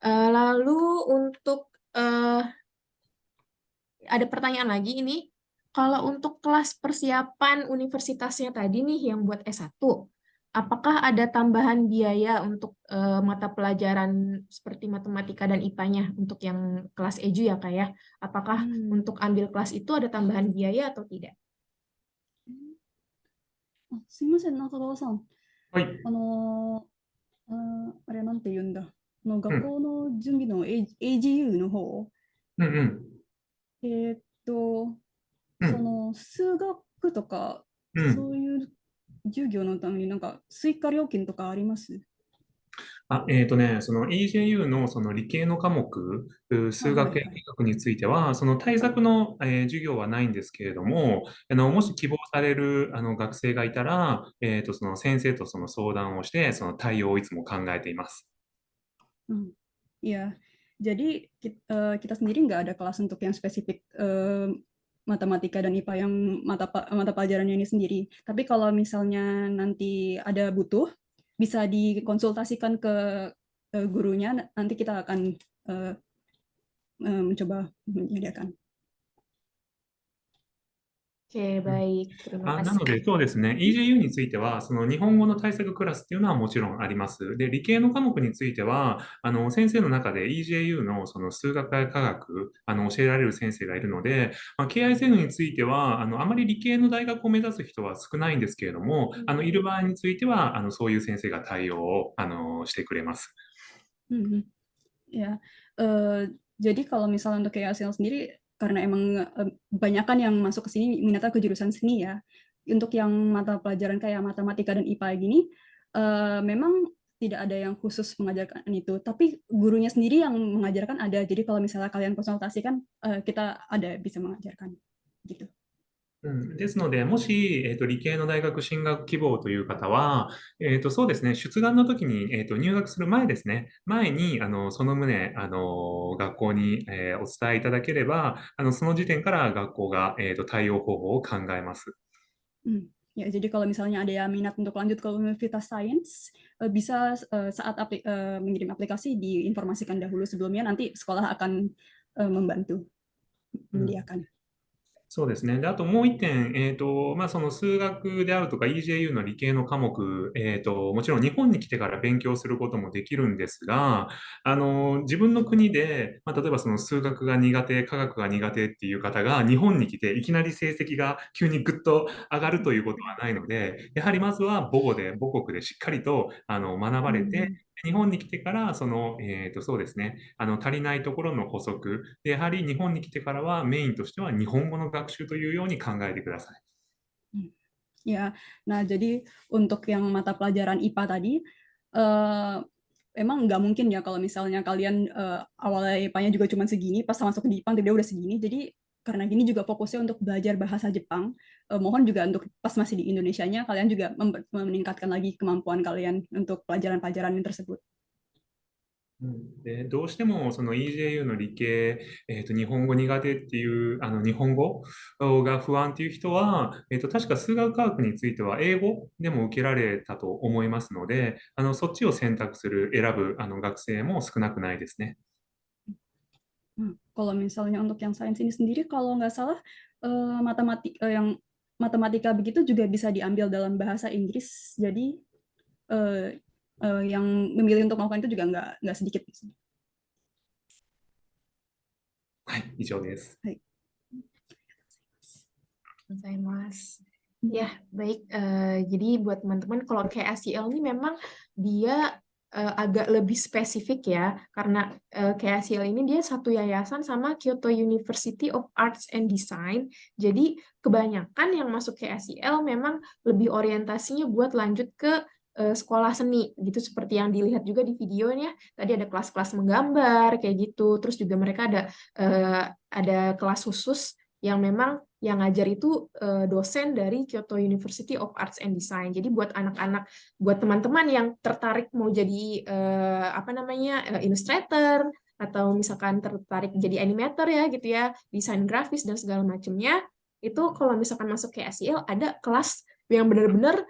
[SPEAKER 1] Lalu untuk ada pertanyaan lagi ini. Kalau untuk kelas persiapan universitasnya tadi nih yang buat S1, apakah ada tambahan biaya untuk mata pelajaran seperti matematika dan IPA-nya untuk yang kelas EJU ya Kak ya? Apakah untuk ambil kelas itu ada tambahan biaya atau tidak?
[SPEAKER 3] すみません、中川さん。
[SPEAKER 2] はい。
[SPEAKER 3] あれなんて言うんだ。学
[SPEAKER 2] うん。
[SPEAKER 3] 校の準備の AGU の方、
[SPEAKER 2] うんうん。
[SPEAKER 3] その数学とか、そういう授業のためになんか追加料金とかあります？
[SPEAKER 2] その EJU のその理系の科目、数学や理学については、その対策の、授業はないんですけれども、もし希望される学生がいたら、その先生とその相談をして、その対応をいつも考えています。
[SPEAKER 3] Iya, jadi kita sendiri nggak ada kelas untuk yang spesifik matematika dan IPA yang mata pelajarannya ini sendiri. Tapi kalau misalnya nanti ada butuh, bisa dikonsultasikan ke gurunya, nanti kita akan mencoba menyediakan.
[SPEAKER 1] Oke, baik. Terima
[SPEAKER 2] な
[SPEAKER 1] kasih.
[SPEAKER 2] ので、そうですね、EJU については、その日本語の対策クラスっていうのはもちろんあります。で、理系の科目については、先生の中で EJU のその数学や科学、教えられる先生がいるので、KISN については、あまり理系の大学を目指す人は少ないんですけれども、いる場合については、そういう先生が対応を、してくれます。
[SPEAKER 3] Ya, jadi kalau misalnya untuk KISL sendiri, karena emang kebanyakan yang masuk ke sini minatnya ke jurusan seni ya. Untuk yang mata pelajaran kayak matematika dan IPA gini, memang tidak ada yang khusus mengajarkan itu, tapi gurunya sendiri yang mengajarkan ada. Jadi kalau misalnya kalian konsultasikan, kita ada bisa mengajarkan gitu.
[SPEAKER 2] ですので、もし、理系の大学進学希望という方は、そうですね、出願の時に、入学する前ですね、前に、その旨、学校に、お伝えいただければ、その時点から学校が、対応方法を考えます。
[SPEAKER 3] Ya, jadi kalau misalnya ada yang minat untuk lanjut ke Universitas Sains, bisa saat mengirim aplikasi diinformasikan dahulu sebelumnya, nanti sekolah akan membantu menyediakan.
[SPEAKER 2] そうですね。で、あともう一点、その数学であるとか EJU の理系の科目、もちろん日本に来てから勉強することもできるんですが、自分の国で、例えばその数学が苦手、科学が苦手っていう方が日本に来ていきなり成績が急にぐっと上がるということはないので、やはりまずは母国でしっかりと学ばれて、日本に来てから、そうですね、足りないところの補足で、やはり日本に来てからはメインとしては日本語の学習というように考えてください。
[SPEAKER 3] Ya, nah jadi untuk yang mata pelajaran IPA tadi, emang nggak mungkin ya kalau misalnya kalian awalnya IPA-nya juga cuma segini, pas masuk ke Jepang dia udah segini. Jadi karena gini juga fokusnya untuk belajar bahasa Jepang. Mohon juga untuk pas masih di Indonesianya kalian juga meningkatkan lagi kemampuan kalian untuk pelajaran-pelajaran yang tersebut.
[SPEAKER 2] でどうしてもその EJU の理系、日本語苦手っていう日本語が不安っていう人は、確か数学科学については英語でも受けられたと思いますので、そっちを選ぶ学生も少なくないですね。
[SPEAKER 3] Kalau misalnya untuk yang sains ini sendiri, kalau nggak salah yang matematika begitu juga bisa diambil dalam bahasa Inggris. Jadi yang memilih untuk melakukan itu juga nggak sedikit.
[SPEAKER 2] はい、以上です。
[SPEAKER 1] Mas. Ya, baik. Jadi buat teman-teman, kalau KSCL ini memang dia agak lebih spesifik ya, karena KSCL ini dia satu yayasan sama Kyoto University of Arts and Design. Jadi kebanyakan yang masuk KSCL memang lebih orientasinya buat lanjut ke sekolah seni, gitu seperti yang dilihat juga di videonya. Tadi ada kelas-kelas menggambar kayak gitu. Terus juga mereka ada kelas khusus yang memang yang ngajar itu dosen dari Kyoto University of Arts and Design. Jadi buat anak-anak, buat teman-teman yang tertarik mau jadi illustrator atau misalkan tertarik jadi animator ya gitu ya, desain grafis dan segala macamnya, itu kalau misalkan masuk ke SEL ada kelas yang benar-benar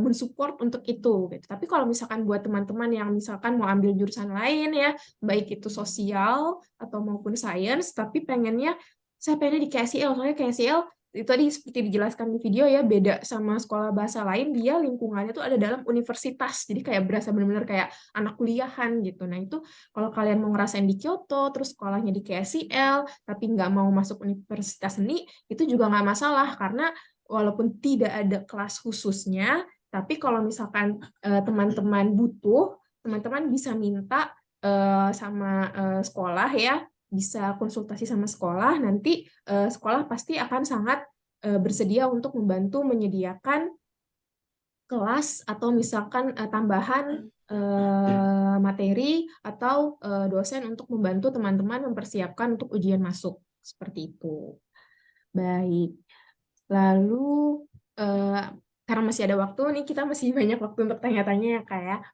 [SPEAKER 1] mensupport untuk itu gitu. Tapi kalau misalkan buat teman-teman yang misalkan mau ambil jurusan lain ya, baik itu sosial atau maupun sains, tapi saya pengennya di KSL, soalnya KSL itu tadi seperti dijelaskan di video ya, beda sama sekolah bahasa lain, dia lingkungannya tuh ada dalam universitas, jadi kayak berasa benar-benar kayak anak kuliahan gitu. Nah itu kalau kalian mau ngerasain di Kyoto, terus sekolahnya di KSL, tapi nggak mau masuk universitas seni, itu juga nggak masalah, karena walaupun tidak ada kelas khususnya, tapi kalau misalkan teman-teman butuh, teman-teman bisa minta sama sekolah ya, bisa konsultasi sama sekolah, nanti sekolah pasti akan sangat bersedia untuk membantu menyediakan kelas atau misalkan tambahan materi atau dosen untuk membantu teman-teman mempersiapkan untuk ujian masuk. Seperti itu. Baik. Lalu, karena masih ada waktu nih, kita masih banyak waktu untuk tanya-tanya ya Kak ya.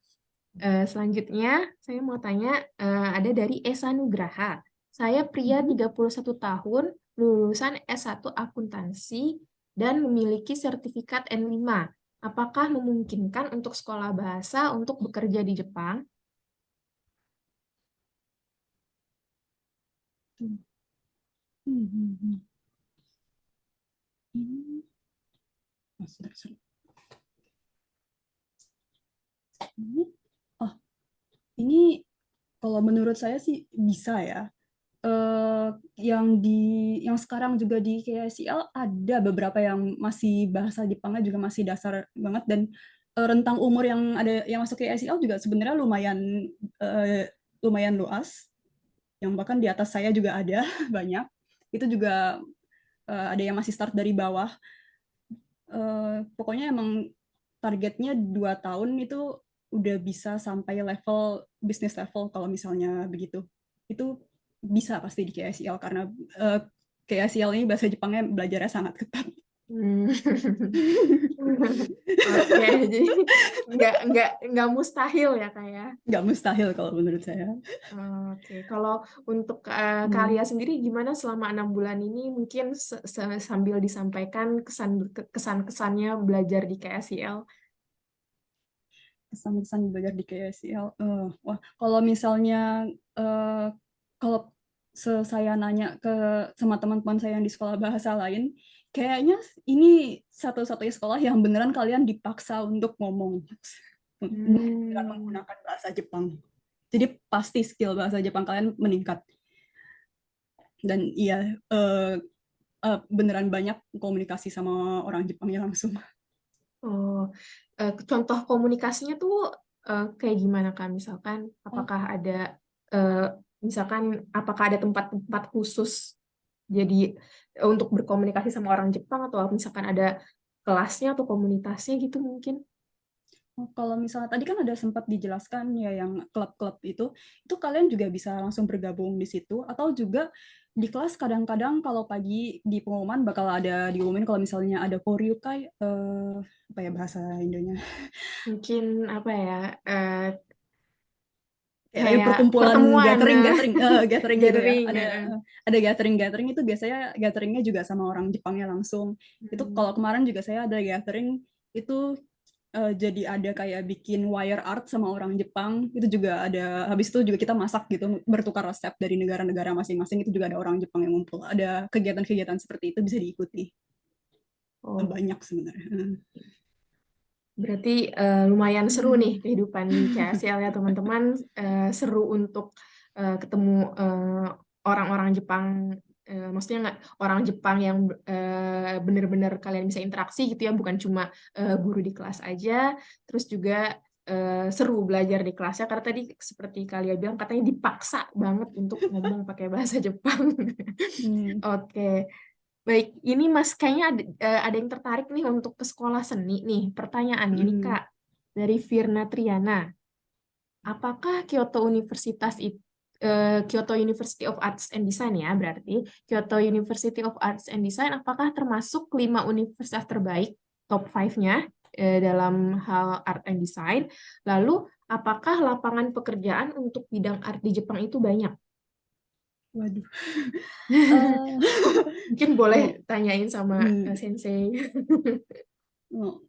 [SPEAKER 1] Selanjutnya, saya mau tanya, ada dari Esa Nugraha. Saya pria 31 tahun, lulusan S1 akuntansi dan memiliki sertifikat N5. Apakah memungkinkan untuk sekolah bahasa untuk bekerja di Jepang?
[SPEAKER 3] Hmm, hmm, hmm. Ini, sebentar. Oh, ini kalau menurut saya sih bisa ya. eh yang sekarang juga di KSIL ada beberapa yang masih bahasa Jepangnya juga masih dasar banget, dan rentang umur yang ada yang masuk KSIL juga sebenarnya eh, lumayan luas, yang bahkan di atas saya juga ada banyak. Itu juga ada yang masih start dari bawah. Pokoknya emang targetnya 2 tahun itu udah bisa sampai level bisnis level kalau misalnya begitu. Itu bisa pasti di KSEL karena KSEL ini bahasa Jepangnya belajarnya sangat ketat.
[SPEAKER 1] Hmm. Oke, jadi nggak mustahil ya Kak ya.
[SPEAKER 3] Nggak mustahil kalau menurut saya.
[SPEAKER 1] Oke, kalau untuk
[SPEAKER 3] Hmm.
[SPEAKER 1] Kalia sendiri gimana selama 6 bulan ini? Mungkin sambil disampaikan kesan-kesannya belajar di KSIL.
[SPEAKER 3] Kesan-kesan belajar di KSEL. Wah, kalau misalnya kalau saya nanya ke sama teman-teman saya yang di sekolah bahasa lain, kayaknya ini satu-satunya sekolah yang beneran kalian dipaksa untuk ngomong dengan
[SPEAKER 1] Hmm.
[SPEAKER 3] menggunakan bahasa Jepang. Jadi pasti skill bahasa Jepang kalian meningkat. Dan iya, beneran banyak komunikasi sama orang Jepangnya langsung.
[SPEAKER 1] Oh, contoh komunikasinya tuh kayak gimana Kak? Misalkan,
[SPEAKER 3] Oh,
[SPEAKER 1] eh, apakah ada tempat-tempat khusus jadi untuk berkomunikasi sama orang Jepang atau misalkan ada kelasnya atau komunitasnya gitu mungkin?
[SPEAKER 3] kalau misalnya tadi kan ada sempat dijelaskan ya yang klub-klub itu kalian juga bisa langsung bergabung di situ, atau juga di kelas kadang-kadang kalau pagi di pengumuman bakal ada diumumin kalau misalnya ada koryukai, apa ya bahasa Indonya,
[SPEAKER 1] Mungkin apa ya?
[SPEAKER 3] kayak
[SPEAKER 1] Kayak
[SPEAKER 3] perkumpulan
[SPEAKER 1] pertemuan,
[SPEAKER 3] gathering gathering gathering gitu ya,
[SPEAKER 1] gathering.
[SPEAKER 3] ada gathering gathering itu biasanya gatheringnya juga sama orang Jepangnya langsung. Itu kalau
[SPEAKER 1] Hmm.
[SPEAKER 3] kemarin juga saya ada gathering itu, jadi ada kayak bikin wire art sama orang Jepang, itu juga ada, habis itu juga kita masak gitu, bertukar resep dari negara-negara masing-masing, itu juga ada orang Jepang yang ngumpul, ada kegiatan-kegiatan seperti itu bisa diikuti.
[SPEAKER 1] Oh,
[SPEAKER 3] Banyak sebenarnya.
[SPEAKER 1] berarti lumayan seru nih kehidupan di KSL ya teman-teman. Seru untuk ketemu orang-orang Jepang. Maksudnya nggak orang Jepang yang benar-benar kalian bisa interaksi gitu ya, bukan cuma guru di kelas aja. Terus juga seru belajar di kelasnya karena tadi seperti kalian bilang katanya dipaksa banget untuk ngomong pakai bahasa Jepang.
[SPEAKER 3] Hmm.
[SPEAKER 1] Oke. Baik, ini Mas kayaknya ada yang tertarik nih untuk ke sekolah seni nih. Pertanyaannya nih
[SPEAKER 3] Hmm.
[SPEAKER 1] Kak, dari Virna Triana, apakah Kyoto University of Arts and Design ya berarti Kyoto University of Arts and Design apakah termasuk 5 universitas terbaik top 5-nya dalam hal art and design? Lalu apakah lapangan pekerjaan untuk bidang art di Jepang itu banyak?
[SPEAKER 3] Waduh. Eh,
[SPEAKER 1] Mungkin boleh
[SPEAKER 3] oh,
[SPEAKER 1] tanyain sama
[SPEAKER 3] hmm.
[SPEAKER 1] Sensei.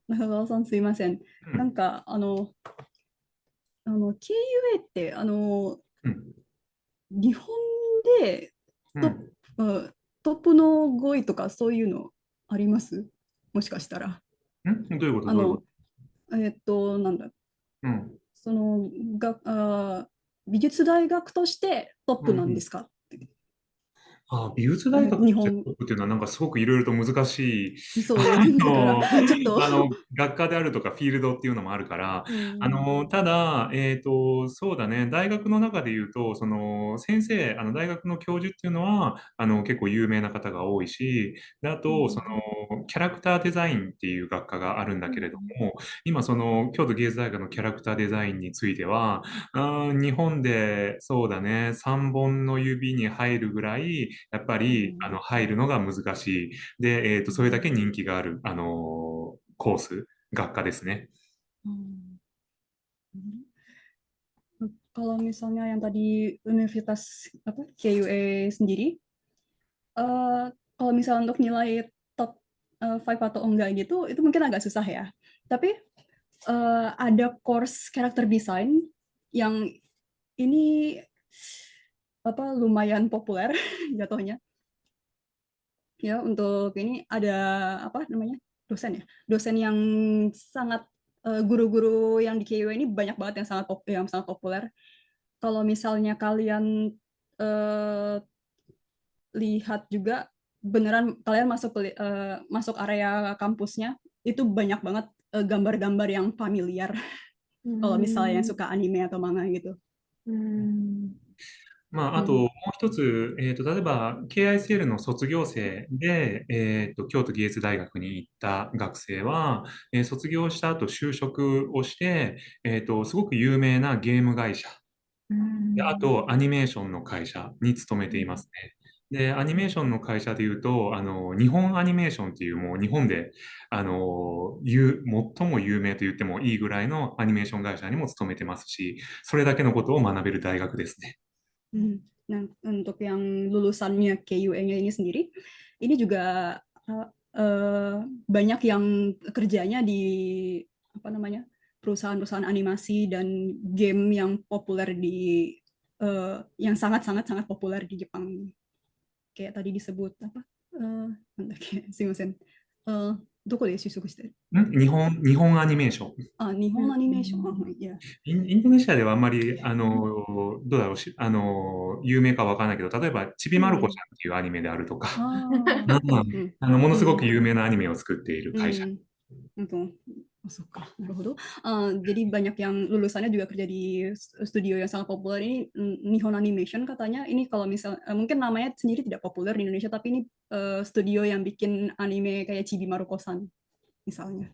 [SPEAKER 3] 中川さんすいません。
[SPEAKER 2] うん。
[SPEAKER 3] なんかKUA って
[SPEAKER 2] うん。
[SPEAKER 3] 日本でトップ、
[SPEAKER 2] うん。
[SPEAKER 3] トップの語彙とかそういうのあります？もしかしたら。
[SPEAKER 2] どういうことどういうこ
[SPEAKER 3] あの、なんだ、
[SPEAKER 2] と？うん。
[SPEAKER 3] その、美術大学としてトップ
[SPEAKER 2] うんうん。
[SPEAKER 3] なんですか？
[SPEAKER 2] 美術大学としてト
[SPEAKER 3] 日本、
[SPEAKER 2] ップっていうのはなんかすごくいろいろと難しい、
[SPEAKER 3] そうです。だから、
[SPEAKER 2] の、
[SPEAKER 3] ちょっと、
[SPEAKER 2] 学科であるとかフィールドっていうのもあるから、
[SPEAKER 3] うん、
[SPEAKER 2] ただ、そうだね、大学の中で言うと、その先生、大学の教授っていうのは、結構有名な方が多いし、であと、そ
[SPEAKER 3] うん、
[SPEAKER 2] の、キャラクターデザインっていう学科があるんだ
[SPEAKER 3] うん、
[SPEAKER 2] けれども、今、その、京都芸術大学のキャラクターデザインについては、日本で、そうだね、3本の指に入るぐらい、やっぱり、
[SPEAKER 3] うん、
[SPEAKER 2] 入るのが難しい。で、それだけ
[SPEAKER 3] うん、
[SPEAKER 2] 人気がある、コース、学科ですね。
[SPEAKER 3] うん。Kalau misalnya yang tadi Universitas apa KUA sendiri, eh, kalau misalnya untuk nilai top 5 atau enggak gitu, itu mungkin agak susah ya. Tapi ada course character design yang ini lumayan populer jatuhnya. Ya, untuk ini ada apa namanya? Dosen ya. Dosen yang sangat guru-guru yang di KU ini banyak banget yang sangat populer. Kalau misalnya kalian eh, lihat juga beneran kalian masuk area kampusnya itu banyak banget gambar-gambar yang familiar kalau misalnya yang
[SPEAKER 1] Hmm.
[SPEAKER 3] suka anime atau manga gitu.
[SPEAKER 1] Hmm.
[SPEAKER 2] まあ、あと、
[SPEAKER 3] Hmm.
[SPEAKER 2] もう一つ、例えば、KICL の卒業生で、京都芸術大学に行った学生は、卒業した後就職をして、すごく有名なゲーム会社、で、あと、アニメーションの会社に勤めていますね。で、アニメーションの会社でいうと、日本アニメーションっていう、もう日本で、最も有名と言ってもいいぐらいのアニメーション会社にも勤めてますし、それだけのことを学べる大学ですね。
[SPEAKER 3] Nah, untuk yang lulusannya KUE-nya ini sendiri, ini juga banyak yang kerjanya di apa namanya perusahaan-perusahaan animasi dan game yang populer yang sangat-sangat sangat populer di Jepang. Kayak tadi disebut apa? すいません。どこで就職してる？
[SPEAKER 2] 日本アニメーション。
[SPEAKER 3] 日本アニメーション。いや。
[SPEAKER 2] インドネシアではあんまり、どうだろうし、有名かわからないけど、例えば、ちびまる子ちゃんっていうアニメであるとか、ものすごく有名なアニメを作っている会社。
[SPEAKER 3] Masuk kah? Jadi banyak yang lulusannya juga kerja di studio yang sangat populer ini, Nihon Animation katanya. Ini kalau misal mungkin namanya sendiri tidak populer di Indonesia, tapi ini studio yang bikin anime kayak Chibi Maruko-san misalnya.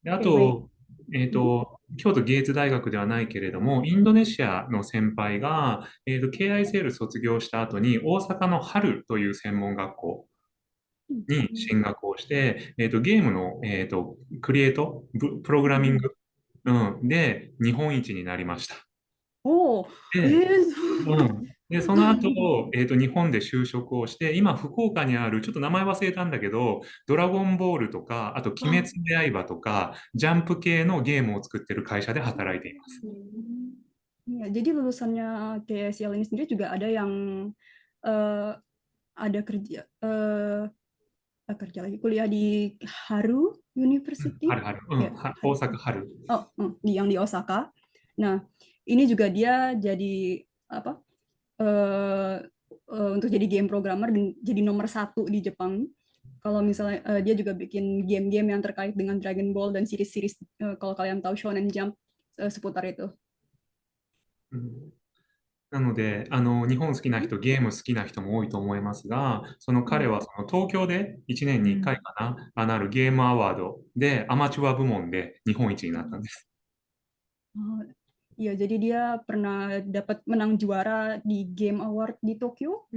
[SPEAKER 2] であ
[SPEAKER 1] Oke, baik.
[SPEAKER 2] と、京都芸術大学ではないけれども、インドネシアの先輩が、KICL 卒業した後に、大阪の春という専門学校に進学をして、ゲームの、クリエイト、プログラミング、で日本一になりました。
[SPEAKER 3] おー、
[SPEAKER 2] で、で、その後、日本で就職をして、今、福岡にある、ちょっと名前忘れたんだけど、ドラゴンボールとか、あと、鬼滅の刃とか、ジャンプ系のゲームを作ってる会社で働いています。
[SPEAKER 3] Ya, jadi lulusannya KSL ini sendiri juga ada yang ada kerja lagi kuliah di Haru University.
[SPEAKER 2] 大阪春。
[SPEAKER 3] yang di Osaka. Nah, ini juga dia jadi apa? Untuk jadi game programmer dan jadi nomor 1 di Jepang. Kalau misalnya dia juga bikin game-game yang terkait dengan Dragon Ball dan series-series kalau kalian tahu Shonen Jump seputar itu.
[SPEAKER 2] なので、日本好きな人、ゲーム好きな人も多いと思いますが、その彼はその東京で1年に1回かな、あるゲームアワードでアマチュア部門で日本一になったんです。
[SPEAKER 3] Iya, jadi dia pernah dapat menang juara di Game Award di Tokyo.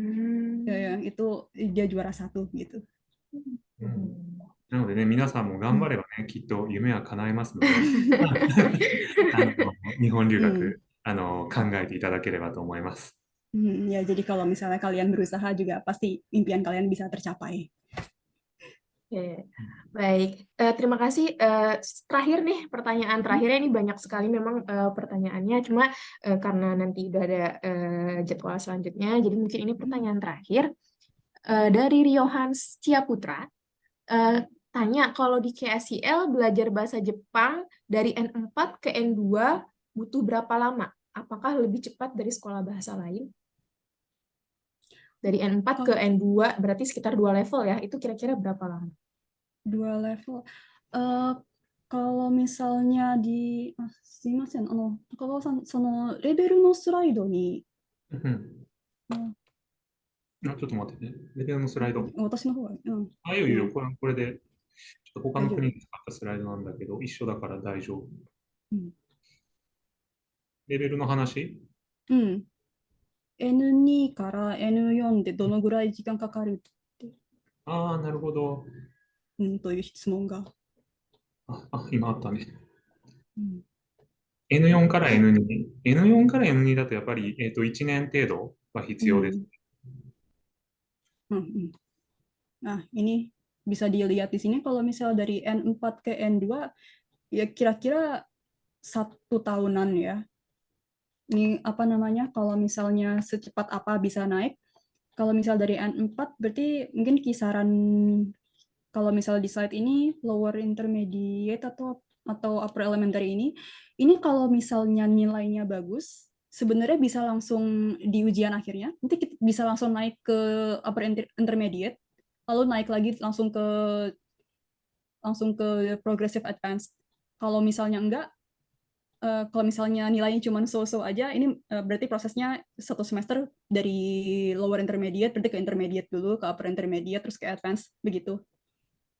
[SPEAKER 3] Ya, itu dia juara 1 gitu.
[SPEAKER 2] なのでね、皆さんも頑張ればね、きっと夢は叶えますので、日本留学、考えていただければと思います。
[SPEAKER 3] Ya, jadi kalau misalnya kalian berusaha juga pasti impian kalian bisa tercapai.
[SPEAKER 1] Oke, baik. Terima kasih. Terakhir nih, pertanyaan terakhirnya ini banyak sekali memang pertanyaannya. Cuma karena nanti udah ada jadwal selanjutnya, jadi mungkin ini pertanyaan terakhir. Dari Riohans Ciaputra, tanya kalau di KSIL belajar bahasa Jepang dari N4 ke N2 butuh berapa lama? Apakah lebih cepat dari sekolah bahasa lain? Dari N4 ke N2 berarti sekitar 2 level ya. Itu kira-kira berapa lama?
[SPEAKER 3] 2 level. Kalau misalnya di すいません、高川さん、そのレベルのスライドに
[SPEAKER 2] ちょっと待ってね。レベルのスライド。
[SPEAKER 3] 私の方が、
[SPEAKER 2] いいよいいよ。これで、ちょっと他の国で使ったスライドなんだけど、一緒だから大丈夫。レベルの話
[SPEAKER 3] N2 から N4 でどのぐらい時間かかるって。
[SPEAKER 2] なるほど。
[SPEAKER 3] という質問が。
[SPEAKER 2] 今あったね。N4 から N2。N4 から N2 だとやっぱり、1年程度は必要です。
[SPEAKER 3] Nah, ini bisa dilihat di sini kalau misal dari N4 ke N2 ya kira-kira 1 tahunan ya. Ini apa namanya? Kalau misalnya secepat apa bisa naik? Kalau misal dari N4 berarti mungkin kisaran, kalau misal di slide ini lower intermediate atau upper elementary ini kalau misalnya nilainya bagus, sebenarnya bisa langsung di ujian akhirnya. Nanti kita bisa langsung naik ke upper intermediate, lalu naik lagi langsung ke progressive advanced. Kalau misalnya enggak, kalau misalnya nilainya cuma so-so aja, ini berarti prosesnya 1 semester dari lower intermediate, berarti ke intermediate dulu, ke upper intermediate, terus ke advanced, begitu.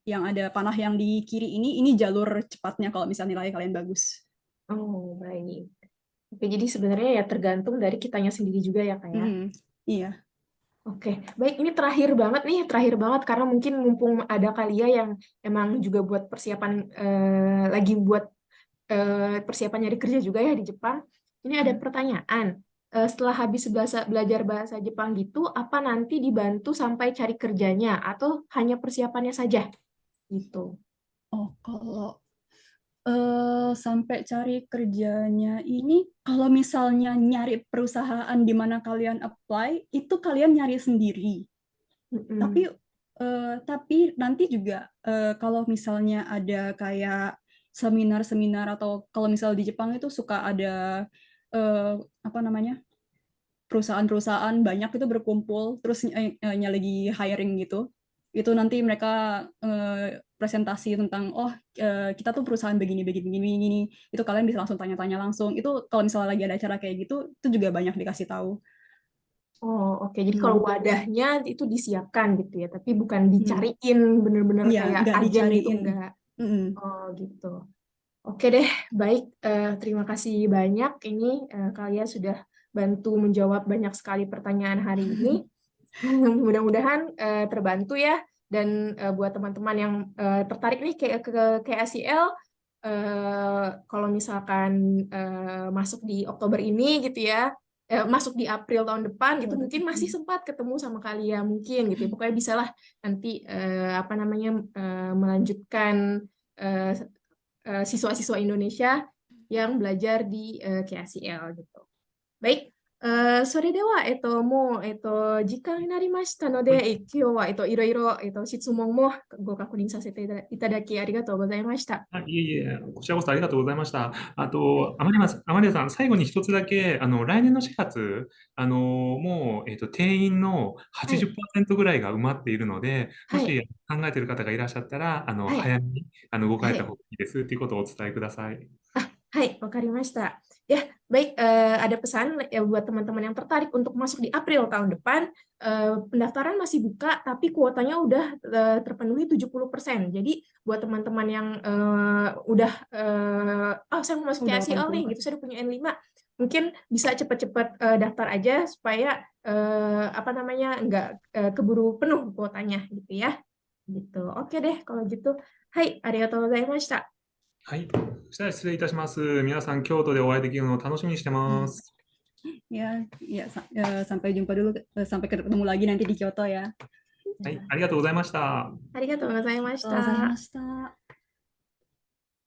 [SPEAKER 3] Yang ada panah yang di kiri ini jalur cepatnya kalau misalnya nilai kalian bagus.
[SPEAKER 1] Oh, baik. Oke, jadi sebenarnya ya tergantung dari kitanya sendiri juga ya, Kak ya.
[SPEAKER 3] Iya.
[SPEAKER 1] Oke, baik, ini terakhir banget karena mungkin mumpung ada Kalia yang emang juga buat persiapan lagi buat persiapan nyari kerja juga ya di Jepang. Ini ada pertanyaan. Setelah habis belajar bahasa Jepang gitu, apa nanti dibantu sampai cari kerjanya atau hanya persiapannya saja? Gitu.
[SPEAKER 3] Oh, kalau sampai cari kerjanya ini, kalau misalnya nyari perusahaan di mana kalian apply, itu kalian nyari sendiri. Tapi nanti juga kalau misalnya ada kayak seminar-seminar, atau kalau misalnya di Jepang itu suka ada apa namanya, perusahaan-perusahaan banyak itu berkumpul terus lagi hiring gitu, itu nanti mereka presentasi tentang kita tuh perusahaan begini begini begini begini, itu kalian bisa langsung tanya-tanya langsung. Itu kalau misalnya lagi ada acara kayak gitu, itu juga banyak dikasih tahu.
[SPEAKER 1] Oh, oke. Jadi kalau wadahnya itu disiapkan gitu ya, tapi bukan dicariin bener-bener
[SPEAKER 3] Iya,
[SPEAKER 1] kayak
[SPEAKER 3] nggak
[SPEAKER 1] agen gitu,
[SPEAKER 3] dicariin.
[SPEAKER 1] enggak. Oh, gitu. Oke deh, baik. Terima kasih banyak. Ini kalian sudah bantu menjawab banyak sekali pertanyaan hari ini. Mudah-mudahan terbantu ya. Dan buat teman-teman yang tertarik nih ke KSEL, kalau misalkan masuk di Oktober ini gitu ya, masuk di April tahun depan gitu, mungkin masih sempat ketemu sama kalian mungkin gitu ya. Pokoknya bisalah nanti apa namanya melanjutkan siswa-siswa Indonesia yang belajar di KSEL gitu. Baik, それでは、時間になりましたので、
[SPEAKER 2] はい。
[SPEAKER 1] 今日はいろいろ、質問もご確認させていただきありがとうございました。
[SPEAKER 2] いえいえ、こちらこそありがとうございました。あと、アマリアさん、最後に一つだけ、来年の4月、もう、定員の
[SPEAKER 1] はい、
[SPEAKER 2] 80%ぐらいが埋まっているので、も
[SPEAKER 1] はい、
[SPEAKER 2] し考えている方がいらっしゃったら、
[SPEAKER 1] はい、
[SPEAKER 2] 早めに動か
[SPEAKER 1] はい。
[SPEAKER 2] れた方がいいですということをお伝えください。
[SPEAKER 1] Hai,わかりました。Ya, baik, ada pesan ya buat teman-teman yang tertarik untuk masuk di April tahun depan. Pendaftaran masih buka, tapi kuotanya udah terpenuhi 70%. Jadi buat teman-teman yang udah, saya mau masuk
[SPEAKER 3] Udah
[SPEAKER 1] KSEL nih,
[SPEAKER 3] 80%.
[SPEAKER 1] gitu, saya udah punya N5, mungkin bisa cepat-cepat daftar aja supaya apa namanya nggak keburu penuh kuotanya, gitu ya. Gitu. Oke deh, kalau gitu. Hai, arigatou gozaimashita.
[SPEAKER 2] はい。そしたら失礼いたします。皆さん、京都でお会いできるのを楽しみにしてます。
[SPEAKER 3] Ya, sampai jumpa dulu, sampai ketemu lagi nanti di Kyoto ya.
[SPEAKER 2] はい。ありがとうございました。
[SPEAKER 1] ありがとうございまし
[SPEAKER 3] ありがとうございま
[SPEAKER 1] た。
[SPEAKER 3] した。